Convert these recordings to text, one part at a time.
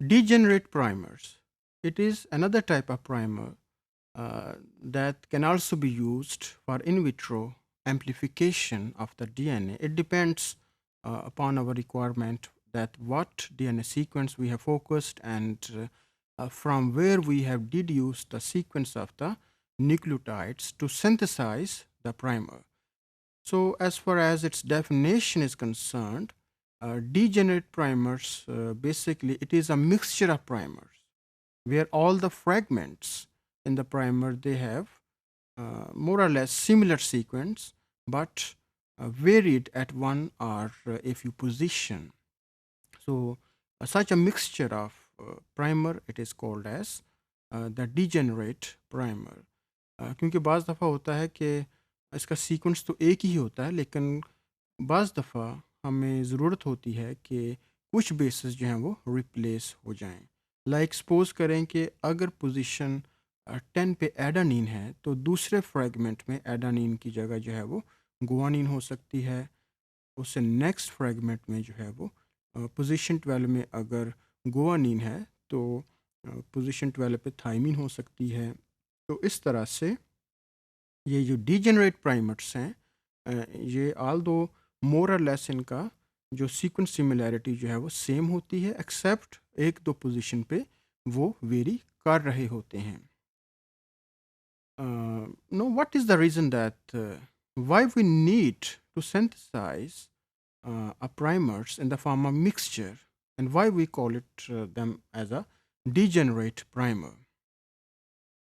Degenerate primers. It is another type of primer that can also be used for in vitro amplification of the DNA. It depends upon our requirement that what DNA sequence we have focused and from where we have deduced the sequence of the nucleotides to synthesize the primer. So, as far as its definition is concerned, degenerate primers basically it is a mixture of primers where all the fragments in the primer they have more or less similar sequence but varied at one or a few position. So, such a mixture of primer it is called as the degenerate primer. क्योंकि बाज़ दफ़ा होता है कि इसका sequence तो एक ही होता है लेकिन बाज़ दफ़ा हमें ज़रूरत होती है कि कुछ बेसिस जो हैं वो रिप्लेस हो जाएं। लाइक सपोज करें कि अगर पोजीशन 10 पे एडानीन है तो दूसरे फ्रेगमेंट में एडानीन की जगह जो है वो गुआनीन हो सकती है। उससे नेक्स्ट फ्रेगमेंट में जो है वो पोजीशन 12 में अगर गुआनीन है तो पोजीशन 12 पे थाइमीन हो सकती है। तो इस तरह से ये जो डिजेनरेट प्राइमर्स हैं ये आल दो मोर और लेस इनका जो सीक्वेंस सिमिलैरिटी जो है वो सेम होती है एक्सेप्ट एक दो पोजीशन पे वो वेरी कर रहे होते हैं। Know what is the reason that why we need to synthesize a primers in the form of mixture and why we call it them as a degenerate primer.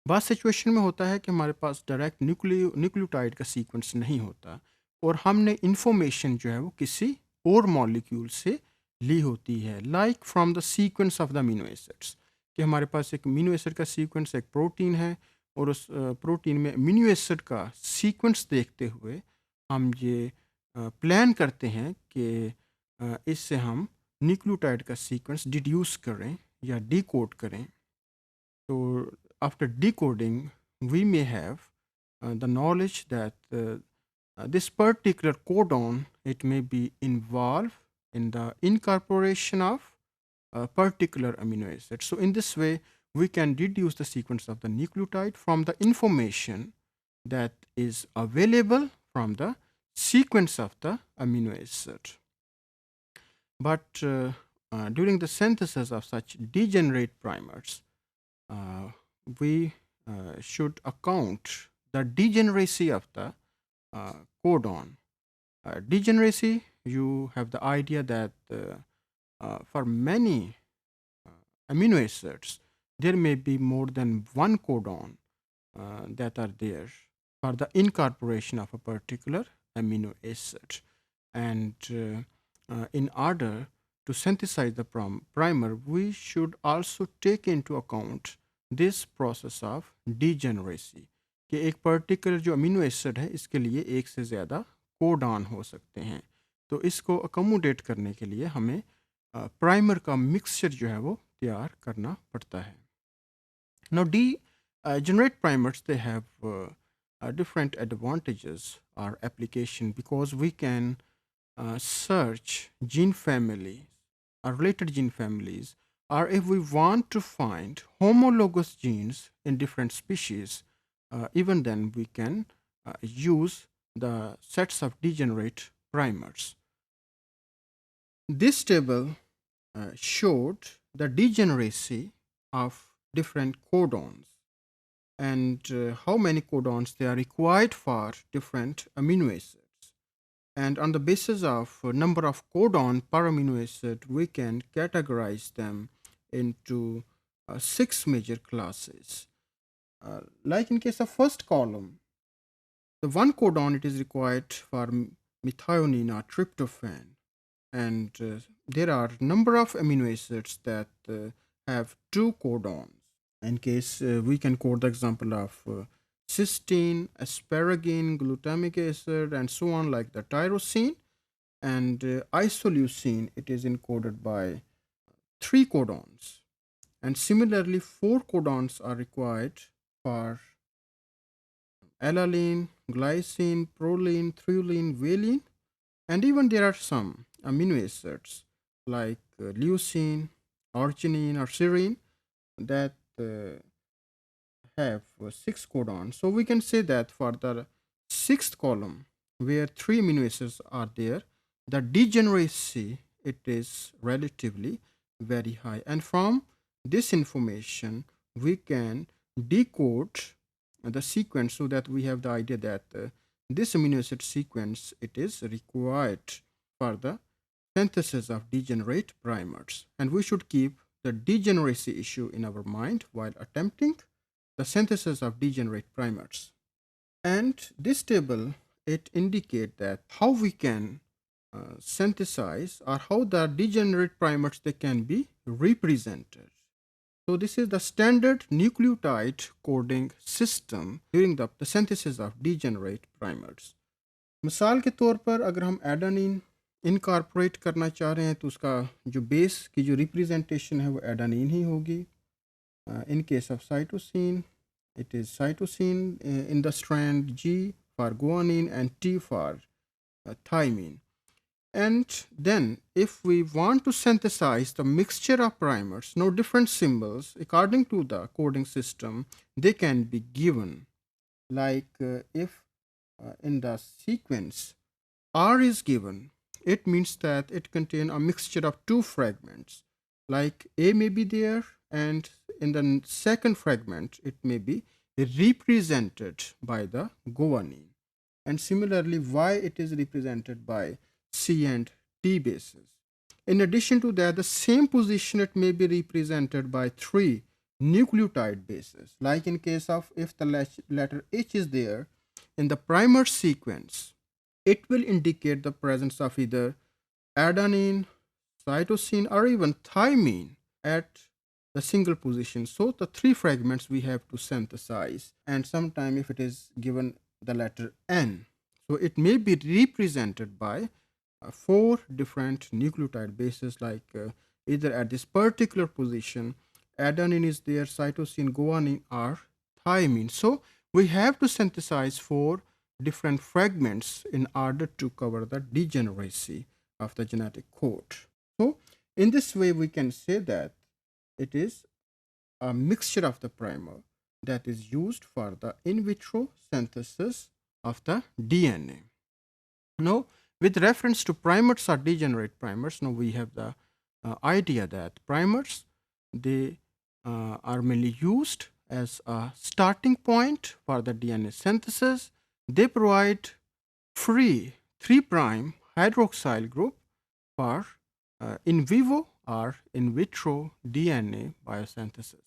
बात situation में होता है कि हमारे पास डायरेक्ट न्यूक्लियोटाइड का sequence नहीं होता और हमने इंफॉर्मेशन जो है वो किसी और मॉलिक्यूल से ली होती है like from the sequence of the amino acids कि हमारे पास एक अमीनो एसिड का सीक्वेंस एक प्रोटीन है और उस प्रोटीन में अमीनो एसिड का सीक्वेंस देखते हुए हम ये प्लान करते हैं कि इससे हम न्यूक्लियोटाइड का सीक्वेंस डिड्यूस करें या डिकोड करें। तो after decoding, we may have the knowledge that this particular codon it may be involved in the incorporation of a particular amino acid. So in this way, we can deduce the sequence of the nucleotide from the information that is available from the sequence of the amino acid. But during the synthesis of such degenerate primers, we should account the degeneracy of the codon. Degeneracy, you have the idea that for many amino acids, there may be more than one codon that are there for the incorporation of a particular amino acid. And in order to synthesize the primer, we should also take into account this process of degeneracy कि एक particular जो amino acid है इसके लिए एक से ज़्यादा codon हो सकते हैं। तो इसको अकोमोडेट करने के लिए हमें प्राइमर का मिक्सचर जो है वो तैयार करना पड़ता है। Now generate primers they have different advantages or application because we can search gene families or related gene families, or if we want to find homologous genes in different species, even then we can use the sets of degenerate primers. This table showed the degeneracy of different codons and how many codons they are required for different amino acids. And on the basis of number of codon per amino acid, we can categorize them into 6 major classes. Like in case of first column, the one codon it is required for methionine or tryptophan, and there are number of amino acids that have 2 codons. In case we can quote the example of cysteine, asparagine, glutamic acid, and so on, like the tyrosine. And isoleucine, it is encoded by 3 codons. And similarly, 4 codons are required for alanine, glycine, proline, threonine, valine. And even there are some amino acids like leucine, arginine or serine that have six codons. So we can say that for the sixth column, where three amino acids are there, the degeneracy it is relatively very high. And from this information, we can decode the sequence so that we have the idea that this amino acid sequence it is required for the synthesis of degenerate primers. And we should keep the degeneracy issue in our mind while attempting the synthesis of degenerate primers. And this table, it indicates that how we can synthesize or how the degenerate primers they can be represented. So this is the standard nucleotide coding system during the synthesis of degenerate primers. मिसाल के तौर पर अगर हम adenine incorporate करना चाह रहे हैं तो उसका जो बेस की जो रिप्रेजेंटेशन है वो एडानिन ही होगी. In case of cytosine, it is cytosine in the strand G for guanine and T for thymine. And then if we want to synthesize the mixture of primers, no different symbols according to the coding system, they can be given. Like if in the sequence R is given, it means that it contains a mixture of two fragments. Like A may be there, and in the second fragment, it may be represented by the guanine. And similarly, Y it is represented by C and T bases. In addition to that, the same position it may be represented by three nucleotide bases. Like in case of if the letter H is there in the primer sequence, it will indicate the presence of either adenine, cytosine, or even thymine at the single position. So the three fragments we have to synthesize, and sometime if it is given the letter N, so it may be represented by four different nucleotide bases, like either at this particular position adenine is there, cytosine, guanine, or thymine. So we have to synthesize four different fragments in order to cover the degeneracy of the genetic code. So in this way we can say that it is a mixture of the primer that is used for the in vitro synthesis of the DNA. Now, with reference to primers or degenerate primers, now we have the idea that primers they are mainly used as a starting point for the DNA synthesis. They provide free 3' hydroxyl group for in vivo or in vitro DNA biosynthesis.